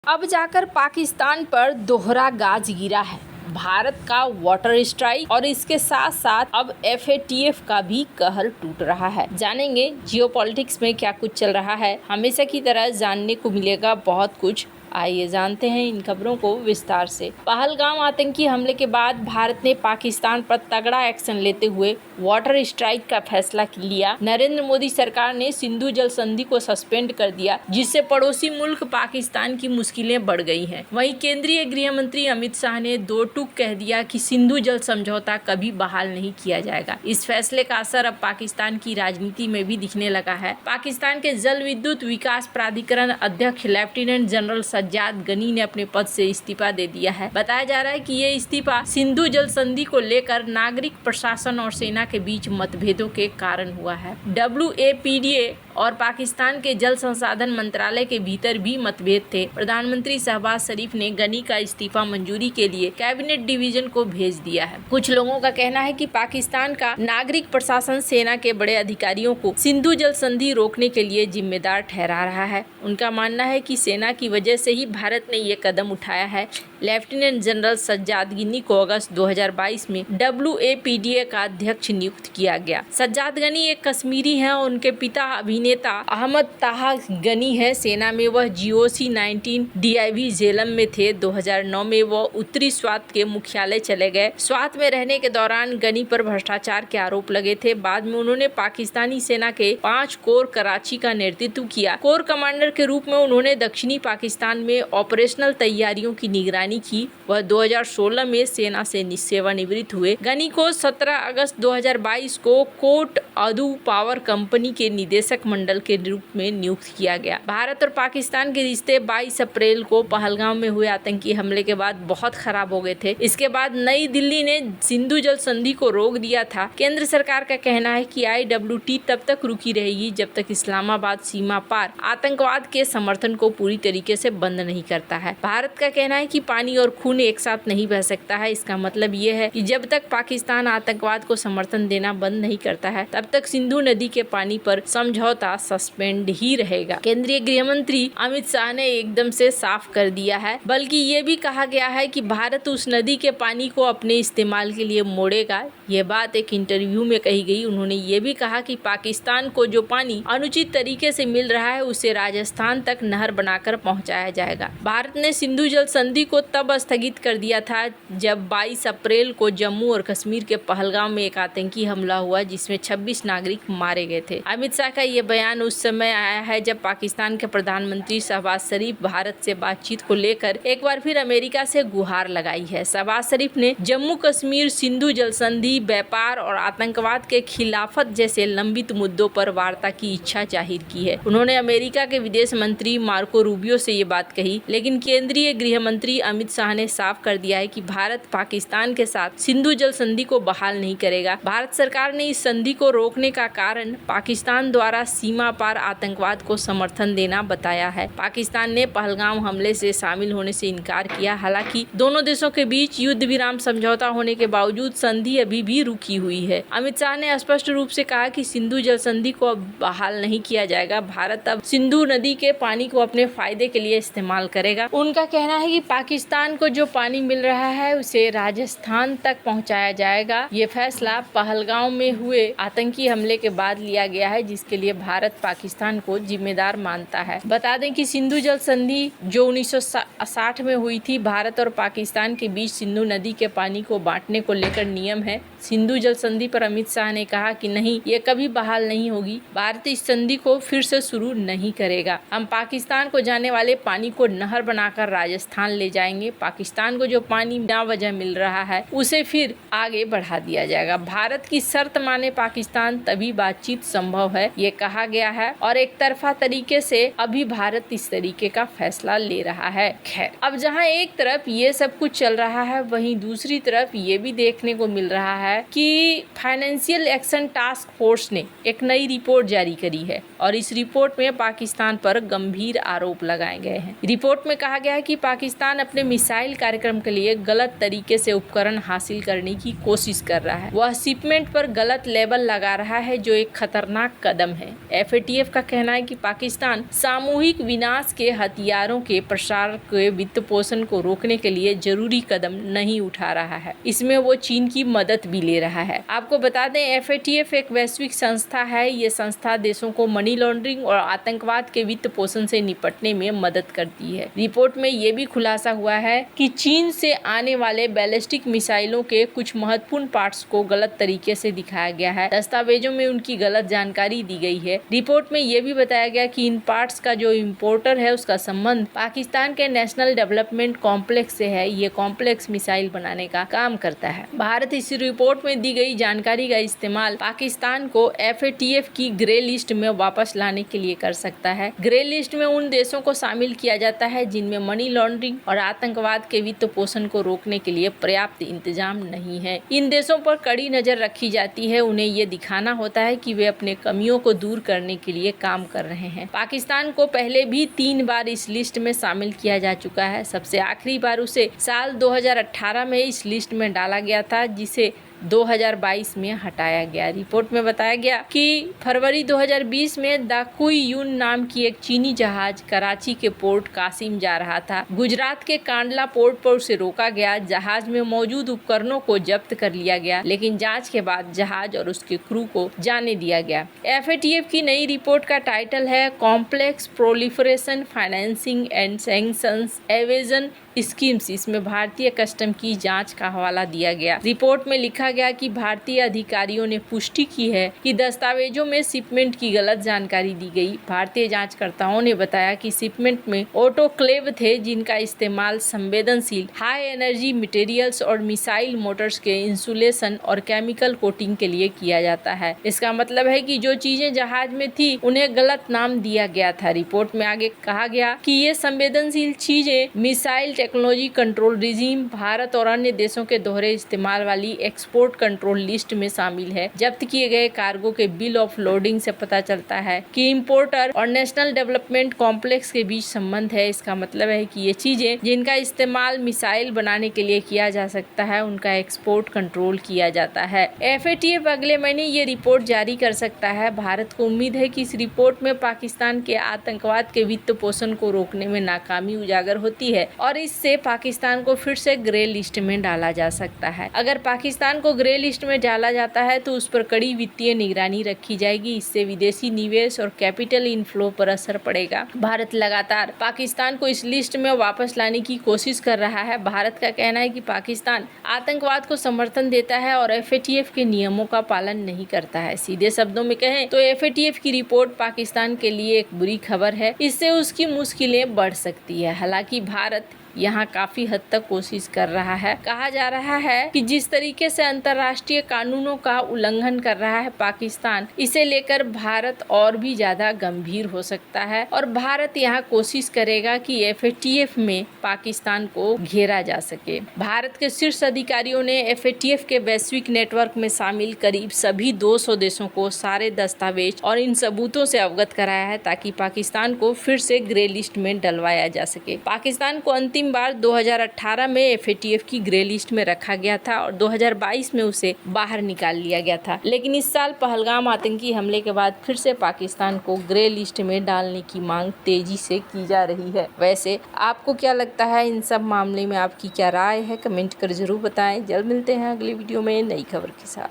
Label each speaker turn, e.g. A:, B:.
A: अब जाकर पाकिस्तान पर दोहरा गाज गिरा है। भारत का वाटर स्ट्राइक और इसके साथ साथ अब FATF का भी कहर टूट रहा है। जानेंगे जियोपॉलिटिक्स में क्या कुछ चल रहा है। हमेशा की तरह जानने को मिलेगा बहुत कुछ। आइए जानते हैं इन खबरों को विस्तार से। पहलगाम आतंकी हमले के बाद भारत ने पाकिस्तान पर तगड़ा एक्शन लेते हुए वाटर स्ट्राइक का फैसला लिया। नरेंद्र मोदी सरकार ने सिंधु जल संधि को सस्पेंड कर दिया, जिससे पड़ोसी मुल्क पाकिस्तान की मुश्किलें बढ़ गई हैं। वहीं केंद्रीय गृह मंत्री अमित शाह ने दो टूक कह दिया कि सिंधु जल समझौता कभी बहाल नहीं किया जाएगा। इस फैसले का असर अब पाकिस्तान की राजनीति में भी दिखने लगा है। पाकिस्तान के जल विद्युत विकास प्राधिकरण अध्यक्ष लेफ्टिनेंट जनरल सज्जाद गनी ने अपने पद से इस्तीफा दे दिया है। बताया जा रहा है कि ये इस्तीफा सिंधु जल संधि को लेकर नागरिक प्रशासन और सेना के बीच मतभेदों के कारण हुआ है। WAPDA और पाकिस्तान के जल संसाधन मंत्रालय के भीतर भी मतभेद थे। प्रधानमंत्री शहबाज शरीफ ने गनी का इस्तीफा मंजूरी के लिए कैबिनेट डिवीजन को भेज दिया है। कुछ लोगों का कहना है कि पाकिस्तान का नागरिक प्रशासन सेना के बड़े अधिकारियों को सिंधु जल संधि रोकने के लिए जिम्मेदार ठहरा रहा है। उनका मानना है कि सेना की वजह से ही भारत ने ये कदम उठाया है। लेफ्टिनेंट जनरल सज्जाद गनी को अगस्त 2022 में WAPDA का अध्यक्ष नियुक्त किया गया। सज्जाद गनी एक कश्मीरी हैं और उनके पिता अभिनेता अहमद ताहा गनी है। सेना में वह GOC 19 DIV झेलम में थे। 2009 में वह उत्तरी स्वात के मुख्यालय चले गए। स्वात में रहने के दौरान गनी पर भ्रष्टाचार के आरोप लगे थे। बाद में उन्होंने पाकिस्तानी सेना के 5 कोर कराची का नेतृत्व किया। कोर कमांडर के रूप में उन्होंने दक्षिणी पाकिस्तान में ऑपरेशनल तैयारियों की निगरानी की। वह 2016 में सेना से सेवानिवृत्त हुए। गनी को 17 अगस्त 2022 को कोट अदू पावर कंपनी के निदेशक मंडल के रूप में नियुक्त किया गया। भारत और पाकिस्तान के रिश्ते 22 अप्रैल को पहलगाम में हुए आतंकी हमले के बाद बहुत खराब हो गए थे। इसके बाद नई दिल्ली ने सिंधु जल संधि को रोक दिया था। केंद्र सरकार का कहना है कि IWT तब तक रुकी रहेगी जब तक इस्लामाबाद सीमा पार आतंकवाद के समर्थन को पूरी तरीके से बंद नहीं करता है। भारत का कहना है कि पानी और खून एक साथ नहीं बह सकता है। इसका मतलब ये है कि जब तक पाकिस्तान आतंकवाद को समर्थन देना बंद नहीं करता है, तब तक सिंधु नदी के पानी पर समझौता सस्पेंड ही रहेगा। केंद्रीय गृह मंत्री अमित शाह ने एकदम से साफ कर दिया है। बल्कि ये भी कहा गया है कि भारत उस नदी के पानी को अपने इस्तेमाल के लिए मोड़ेगा। ये बात एक इंटरव्यू में कही गई। उन्होंने ये भी कहा कि पाकिस्तान को जो पानी अनुचित तरीके से मिल रहा है, उसे राजस्थान तक नहर बनाकर पहुँचाया जाएगा। भारत ने सिंधु जल संधि को तब स्थगित कर दिया था जब 22 अप्रैल को जम्मू और कश्मीर के पहलगाम में एक आतंकी हमला हुआ, जिसमें 26 नागरिक मारे गए थे। अमित शाह का ये बयान उस समय आया है जब पाकिस्तान के प्रधानमंत्री शहबाज शरीफ भारत से बातचीत को लेकर एक बार फिर अमेरिका से गुहार लगाई है। शहबाज शरीफ ने जम्मू कश्मीर, सिंधु जल संधि, व्यापार और आतंकवाद के खिलाफत जैसे लंबित मुद्दों पर वार्ता की इच्छा जाहिर की है। उन्होंने अमेरिका के विदेश मंत्री मार्को रूबियो से ये बात कही, लेकिन केंद्रीय गृह मंत्री अमित शाह ने साफ कर दिया है कि भारत पाकिस्तान के साथ सिंधु जल संधि को बहाल नहीं करेगा। भारत सरकार ने इस संधि को रोकने का कारण पाकिस्तान द्वारा सीमा पार आतंकवाद को समर्थन देना बताया है। पाकिस्तान ने पहलगाम हमले से शामिल होने से इनकार किया। हालांकि दोनों देशों के बीच युद्ध विराम समझौता होने के बावजूद संधि अभी भी रुकी हुई है। अमित शाह ने स्पष्ट रूप से कहा कि सिंधु जल संधि को अब बहाल नहीं किया जाएगा। भारत अब सिंधु नदी के पानी को अपने फायदे के लिए इस्तेमाल करेगा। उनका कहना है कि पाकिस्तान को जो पानी मिल रहा है उसे राजस्थान तक पहुंचाया जाएगा। ये फैसला पहलगाम में हुए आतंकी हमले के बाद लिया गया है, जिसके लिए भारत पाकिस्तान को जिम्मेदार मानता है। बता दें कि सिंधु जल संधि जो 1960 में हुई थी, भारत और पाकिस्तान के बीच सिंधु नदी के पानी को बांटने को लेकर नियम है। सिंधु जल संधि पर अमित शाह ने कहा कि नहीं, ये कभी बहाल नहीं होगी। भारत इस संधि को फिर से शुरू नहीं करेगा। हम पाकिस्तान को जाने वाले पानी को नहर बनाकर राजस्थान ले जाएंगे। पाकिस्तान को जो पानी बिना वजह मिल रहा है, उसे फिर आगे बढ़ा दिया जाएगा। भारत की शर्त माने पाकिस्तान, तभी बातचीत संभव है, ये कहा गया है। और एक तरफा तरीके से अभी भारत इस तरीके का फैसला ले रहा है। खैर, अब जहां एक तरफ ये सब कुछ चल रहा है, वहीं दूसरी तरफ ये भी देखने को मिल रहा है है कि फाइनेंशियल एक्शन टास्क फोर्स ने एक नई रिपोर्ट जारी करी है और इस रिपोर्ट में पाकिस्तान पर गंभीर आरोप लगाए गए हैं। रिपोर्ट में कहा गया है कि पाकिस्तान अपने मिसाइल कार्यक्रम के लिए गलत तरीके से उपकरण हासिल करने की कोशिश कर रहा है। वह शिपमेंट पर गलत लेबल लगा रहा है, जो एक खतरनाक कदम है। FATF का कहना है कि पाकिस्तान सामूहिक विनाश के हथियारों के प्रसार के वित्त पोषण को रोकने के लिए जरूरी कदम नहीं उठा रहा है। इसमें वो चीन की मदद भी ले रहा है। आपको बता दें, FATF एक वैश्विक संस्था है। ये संस्था देशों को मनी लॉन्ड्रिंग और आतंकवाद के वित्त पोषण से निपटने में मदद करती है। रिपोर्ट में ये भी खुलासा हुआ है कि चीन से आने वाले बैलिस्टिक मिसाइलों के कुछ महत्वपूर्ण पार्ट्स को गलत तरीके से दिखाया गया है। दस्तावेजों में उनकी गलत जानकारी दी गई है। रिपोर्ट में ये भी बताया गया कि इन पार्ट्स का जो इम्पोर्टर है उसका संबंध पाकिस्तान के नेशनल डेवलपमेंट कॉम्प्लेक्स से है। ये कॉम्प्लेक्स मिसाइल बनाने का काम करता है। भारत इस रिपोर्ट में दी गई जानकारी का इस्तेमाल पाकिस्तान को FATF की ग्रे लिस्ट में वापस लाने के लिए कर सकता है। ग्रे लिस्ट में उन देशों को शामिल किया जाता है जिनमें मनी लॉन्ड्रिंग और आतंकवाद के वित्त पोषण को रोकने के लिए पर्याप्त इंतजाम नहीं है। इन देशों पर कड़ी नजर रखी जाती है। उन्हें ये दिखाना होता है कि वे अपने कमियों को दूर करने के लिए काम कर रहे हैं। पाकिस्तान को पहले भी 3 बार इस लिस्ट में शामिल किया जा चुका है। सबसे आखिरी बार उसे साल 2018 में इस लिस्ट में डाला गया था, जिसे 2022 में हटाया गया। रिपोर्ट में बताया गया कि फरवरी 2020 में दाकुई यून नाम की एक चीनी जहाज कराची के पोर्ट कासिम जा रहा था। गुजरात के कांडला पोर्ट पर उसे रोका गया। जहाज में मौजूद उपकरणों को जब्त कर लिया गया, लेकिन जांच के बाद जहाज और उसके क्रू को जाने दिया गया। FATF की नई रिपोर्ट का टाइटल है complex proliferation financing and sanctions evasion schemes. इसमें भारतीय कस्टम की जांच का हवाला दिया गया। रिपोर्ट में लिखा गया कि भारतीय अधिकारियों ने पुष्टि की है कि दस्तावेजों में शिपमेंट की गलत जानकारी दी गई। भारतीय जांचकर्ताओं ने बताया कि शिपमेंट में ऑटोक्लेव थे, जिनका इस्तेमाल संवेदनशील हाई एनर्जी मटेरियल्स और मिसाइल मोटर्स के इंसुलेशन और केमिकल कोटिंग के लिए किया जाता है। इसका मतलब है कि जो चीजें जहाज में थी उन्हें गलत नाम दिया गया था। रिपोर्ट में आगे कहा गया कि ये संवेदनशील चीजें missile technology control regime, Bharat और अन्य देशों के दोहरे इस्तेमाल वाली एक्सपोर्ट कंट्रोल लिस्ट में शामिल है। जब्त किए गए कार्गो के बिल ऑफ लोडिंग से पता चलता है कि इंपोर्टर और नेशनल डेवलपमेंट कॉम्प्लेक्स के बीच संबंध है। इसका मतलब है कि ये चीजें जिनका इस्तेमाल मिसाइल बनाने के लिए किया जा सकता है, उनका एक्सपोर्ट कंट्रोल किया जाता है। FATF अगले महीने ये रिपोर्ट जारी कर सकता है। भारत को उम्मीद है कि इस रिपोर्ट में पाकिस्तान के आतंकवाद के वित्त पोषण को रोकने में नाकामी उजागर होती है और इससे पाकिस्तान को फिर से ग्रे लिस्ट में डाला जा सकता है। अगर पाकिस्तान को ग्रे लिस्ट में डाला जाता है तो उस पर कड़ी वित्तीय निगरानी रखी जाएगी। इससे विदेशी निवेश और कैपिटल इनफ्लो पर असर पड़ेगा। भारत लगातार पाकिस्तान को इस लिस्ट में वापस लाने की कोशिश कर रहा है। भारत का कहना है कि पाकिस्तान आतंकवाद को समर्थन देता है और FATF के नियमों का पालन नहीं करता है। सीधे शब्दों में कहें तो FATF की रिपोर्ट पाकिस्तान के लिए एक बुरी खबर है। इससे उसकी मुश्किलें बढ़ सकती है। हालांकि भारत यहाँ काफी हद तक कोशिश कर रहा है। कहा जा रहा है कि जिस तरीके से अंतर्राष्ट्रीय कानूनों का उल्लंघन कर रहा है पाकिस्तान, इसे लेकर भारत और भी ज्यादा गंभीर हो सकता है और भारत यहाँ कोशिश करेगा कि FATF में पाकिस्तान को घेरा जा सके। भारत के शीर्ष अधिकारियों ने FATF के वैश्विक नेटवर्क में शामिल करीब सभी 200 देशों को सारे दस्तावेज और इन सबूतों से अवगत कराया है, ताकि पाकिस्तान को फिर से ग्रे लिस्ट में डलवाया जा सके। पाकिस्तान को अंतिम बार 2018 में FATF की ग्रे लिस्ट में रखा गया था और 2022 में उसे बाहर निकाल लिया गया था। लेकिन इस साल पहलगाम आतंकी हमले के बाद फिर से पाकिस्तान को ग्रे लिस्ट में डालने की मांग तेजी से की जा रही है। वैसे आपको क्या लगता है, इन सब मामले में आपकी क्या राय है? कमेंट कर जरूर बताएं। जल्द मिलते हैं अगली वीडियो में नई खबर के साथ।